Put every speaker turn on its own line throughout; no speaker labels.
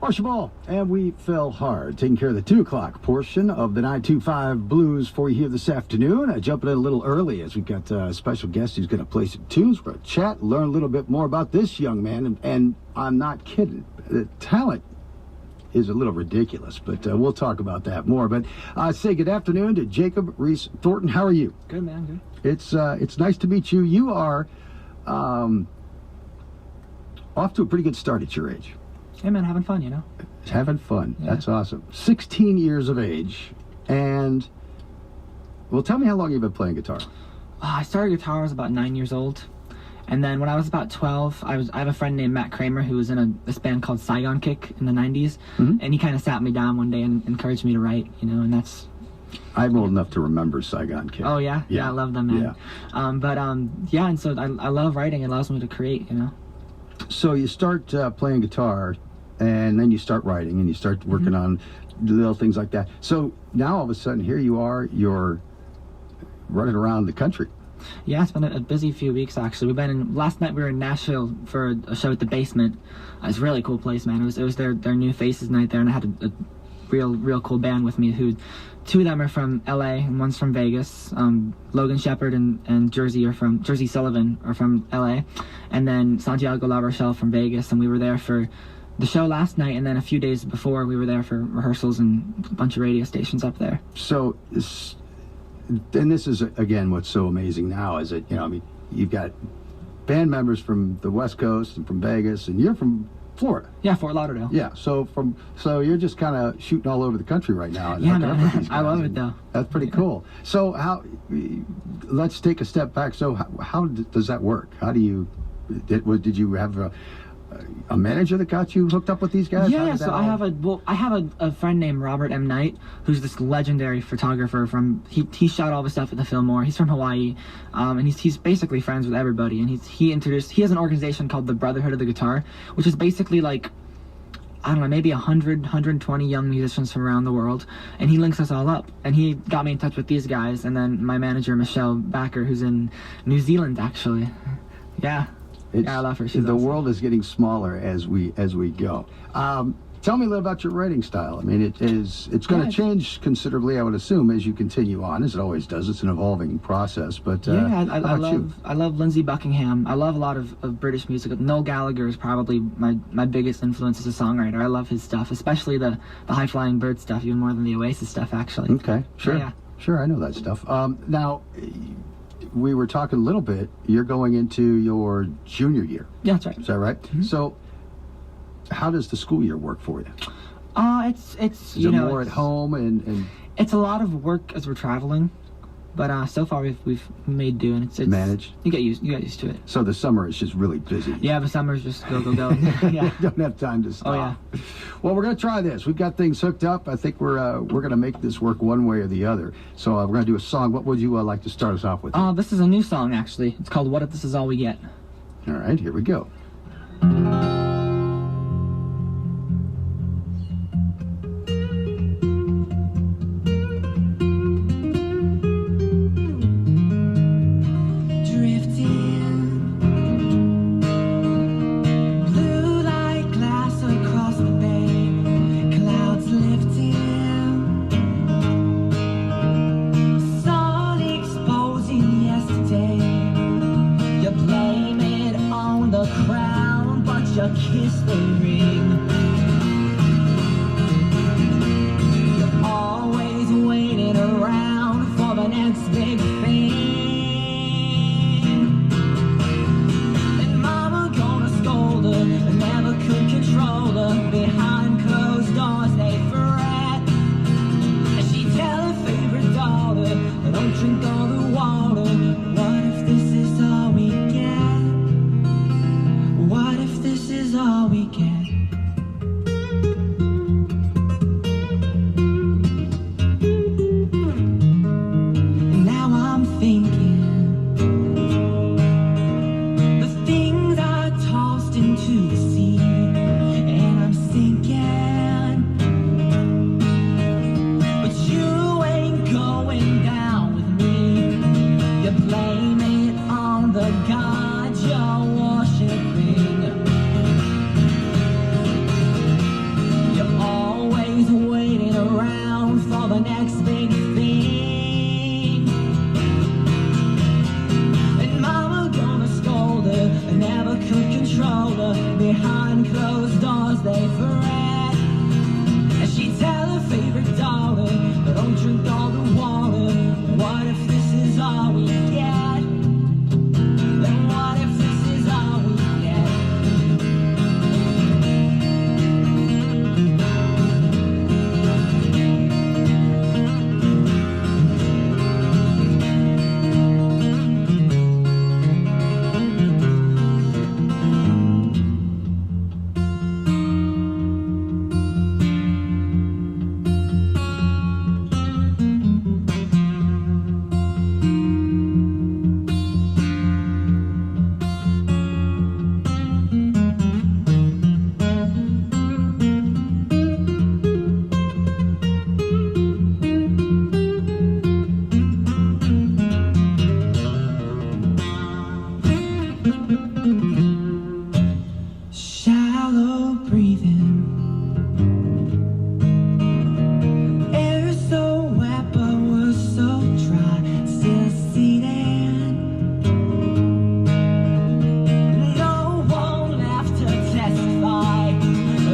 Washable, and we fell hard, taking care of the 2 o'clock portion of the 925 Blues for you here this afternoon. Jumping in a little early as we've got a special guest who's going to play some tunes. We're going to chat, learn a little bit more about this young man, and I'm not kidding. The talent is a little ridiculous, but we'll talk about that more. But say good afternoon to Jacob Reese Thornton. How are you?
Good, man. Good.
It's nice to meet you. You are off to a pretty good start at your age.
Hey, man, having fun, you know?
Having fun.
Yeah.
That's awesome. 16 years of age. And, well, tell me how long you've been playing guitar.
I started guitar when I was about 9 years old. And then when I was about 12, I have a friend named Matt Kramer who was in this band called Saigon Kick in the 90s. Mm-hmm. And he kind of sat me down one day and encouraged me to write, you know, and that's...
I'm old enough to remember Saigon Kick.
Oh, yeah? Yeah, I love them, man. Yeah. And so I love writing. It allows me to create, you know?
So you start playing guitar, and then you start writing, and you start working on little things like that. So now all of a sudden, here you are, you're running around the country.
Yeah, it's been a busy few weeks, actually. Last night we were in Nashville for a show at the Basement. It's a really cool place, man. It was their New Faces night there, and I had a real cool band with me who... Two of them are from LA and one's from Vegas. Logan Shepard and Jersey Sullivan are from LA. And then Santiago La Rochelle from Vegas. And we were there for the show last night, and then a few days before we were there for rehearsals and a bunch of radio stations up there.
So, and this is, again, what's so amazing now is that, you know, I mean, you've got band members from the West Coast and from Vegas, and you're from Florida.
Yeah, Fort Lauderdale.
Yeah, so you're just kind of shooting all over the country right now.
Yeah, man. I love it, though.
That's pretty cool. So let's take a step back. So how does that work? How do you, did you have a manager that got you hooked up with these guys?
Yeah, so I have a friend named Robert M. Knight, who's this legendary photographer he shot all the stuff at the Fillmore. He's from Hawaii, and he's basically friends with everybody. And he has an organization called the Brotherhood of the Guitar, which is basically like, I don't know, maybe 120 young musicians from around the world, and he links us all up. And he got me in touch with these guys, and then my manager, Michelle Backer, who's in New Zealand, actually. Yeah. Yeah, I love her.
The world is getting smaller as we go. Tell me a little about your writing style. I mean, it's going to change considerably, I would assume, as you continue on, as it always does. It's an evolving process. But
I love Lindsey Buckingham. I love a lot of British music. Noel Gallagher is probably my biggest influence as a songwriter. I love his stuff, especially the High Flying Bird stuff, even more than the Oasis stuff, actually.
Okay, sure.
Yeah.
Sure, I know that stuff. Now, we were talking a little bit, you're going into your junior year.
Yeah, that's right.
Is that right? Mm-hmm. So, how does the school year work for you?
It's
Is it more at home and
it's a lot of work as we're traveling, but so far we've made do, and it's
managed.
You get used to it.
So the summer is just really busy.
Yeah, the summer's just go. Yeah.
Don't have time to stop.
Oh yeah.
Well, we're gonna try this. We've got things hooked up. I think we're gonna make this work one way or the other. So we're gonna do a song. What would you like to start us off with?
This is a new song, actually. It's called "What If This Is All We Get."
All right, here we go.
You blame it on the crowd, but you stars they fret. And she'd tell her favorite daughter, don't drink all the water. What if this is all we get? Then what if this is all we get? Shallow breathing, air so wet but we're so dry, still seated. No one left to testify,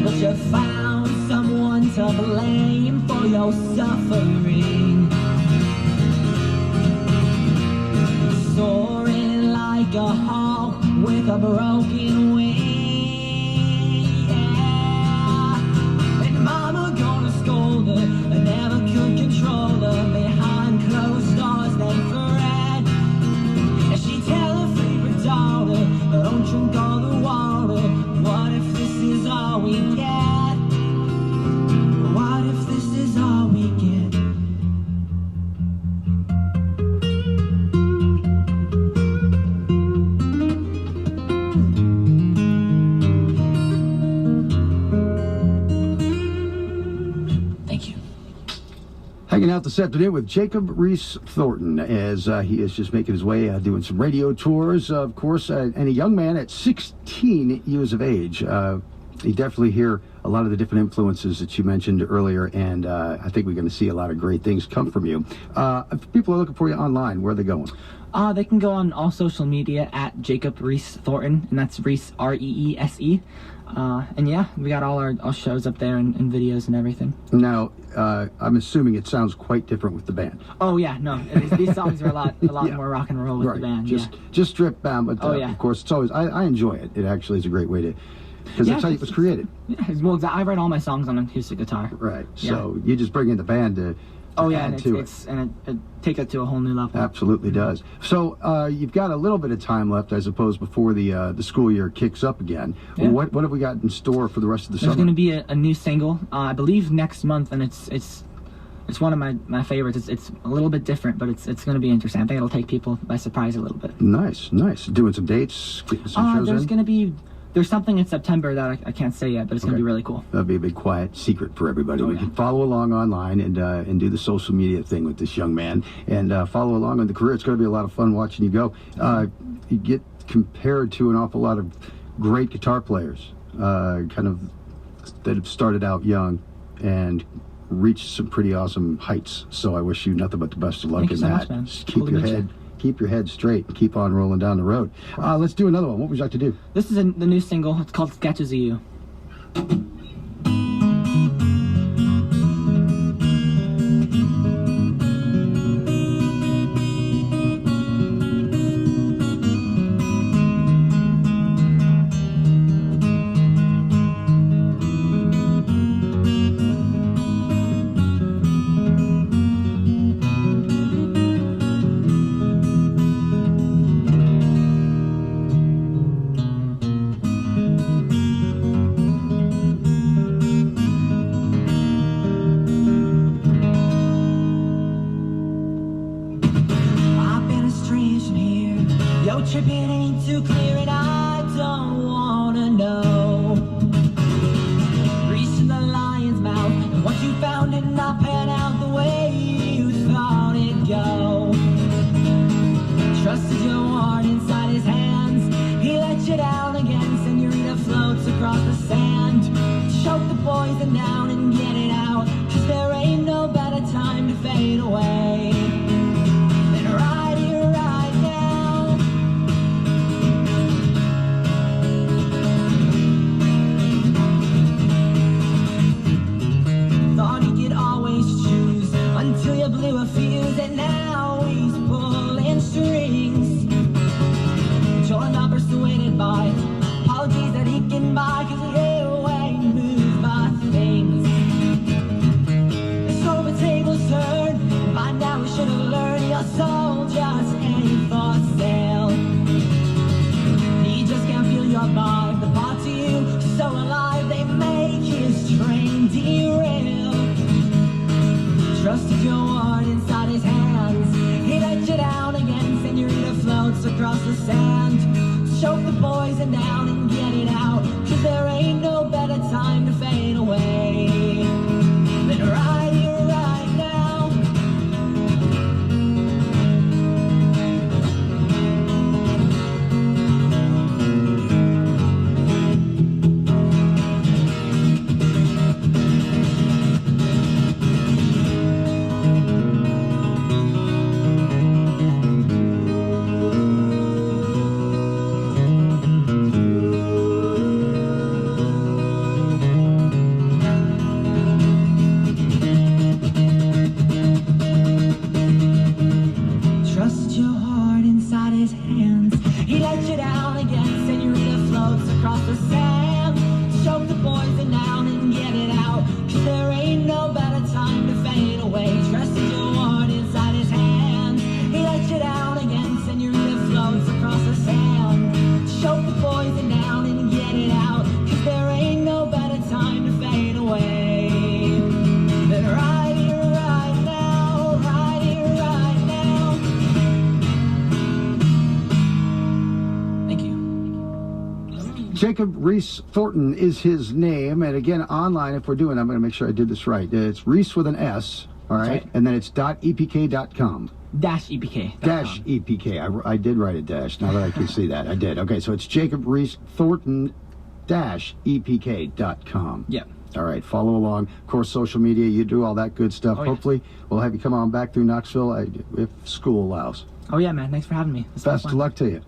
but you found someone to blame for your suffering. Soaring like a hawk with a broken wing. Mama gonna scold her, I never could control her. Behind closed doors they fret. And she'd tell her favorite daughter, don't drink all the water. What if this is all we get? What if this is all we get?
Hanging out this afternoon with Jacob Reese Thornton as he is just making his way, doing some radio tours, of course, and a young man at 16 years of age. You definitely hear a lot of the different influences that you mentioned earlier, and I think we're going to see a lot of great things come from you. If people are looking for you online, where are they going?
They can go on all social media at Jacob Reese Thornton, and that's Reese, R-E-E-S-E. And yeah, we got all our shows up there and videos and everything.
Now, I'm assuming it sounds quite different with the band.
Oh yeah, no, these songs are a lot
Yeah.
more rock and roll with the band.
Just stripped down, but of course, it's always I enjoy it. It actually is a great way to, because that's how it was created.
Yeah, well, I write all my songs on acoustic guitar.
Right. So you just bring in the band to.
Oh yeah, and it takes it to a whole new level.
Absolutely does. So you've got a little bit of time left, I suppose, before the school year kicks up again.
Yeah.
What have we got in store for the rest of the
There's
summer?
going to be a new single, I believe next month, and it's one of my favorites. It's a little bit different, but it's going to be interesting. I think it'll take people by surprise a little bit.
Nice. Doing some dates, getting some shows
There's something in September that I can't say yet, but it's going to be really cool.
That'll be a big quiet secret for everybody.
Oh,
We can follow along online and do the social media thing with this young man and follow along on the career. It's going to be a lot of fun watching you go. You get compared to an awful lot of great guitar players, kind of that have started out young and reached some pretty awesome heights. So I wish you nothing but the best of luck in
so
that.
much, man.
Just keep your head straight and keep on rolling down the road. Let's do another one. What would you like to do?
This is the new single. It's called Sketches of You. Trip, it ain't too clear and I don't wanna know. Reaching the lion's mouth, and what you found did not pan out the way you thought it'd go. Trusted your heart inside his hands, he let you down again. Senorita floats across the sand. Choke the poison down and get it out, 'cause there ain't no better time to fade away than right here, right now. across the sand. Choke the poison down and get it out, 'cause there ain't no better time to fade away than right here, right now. Trust your heart inside his hands. He let you down again, senorita floats across the sand. Choke the poison down and get it out, 'cause there ain't no better time to fade away. Trust your heart inside his hands. He let you down again, senorita floats across the sand. Choke the poison down and get it out, 'cause there ain't no better time to fade away than right here, right now, right here, right now. Thank you.
Jacob Reese Thornton is his name, and again, online, if we're doing, I'm going to make sure I did this right. It's Reese with an S, all right,
right.
and then it's .epk.com.
-EPK.
Dash EPK. I did write a dash. Now that I can see that, I did. Okay, so it's Jacob Reese Thornton -EPK.com.
Yeah.
All right, follow along. Of course, social media, you do all that good stuff.
Oh, yeah.
Hopefully, we'll have you come on back through Knoxville if school allows.
Oh yeah, man. Thanks for having me. It's been
Best of
fun.
luck to you.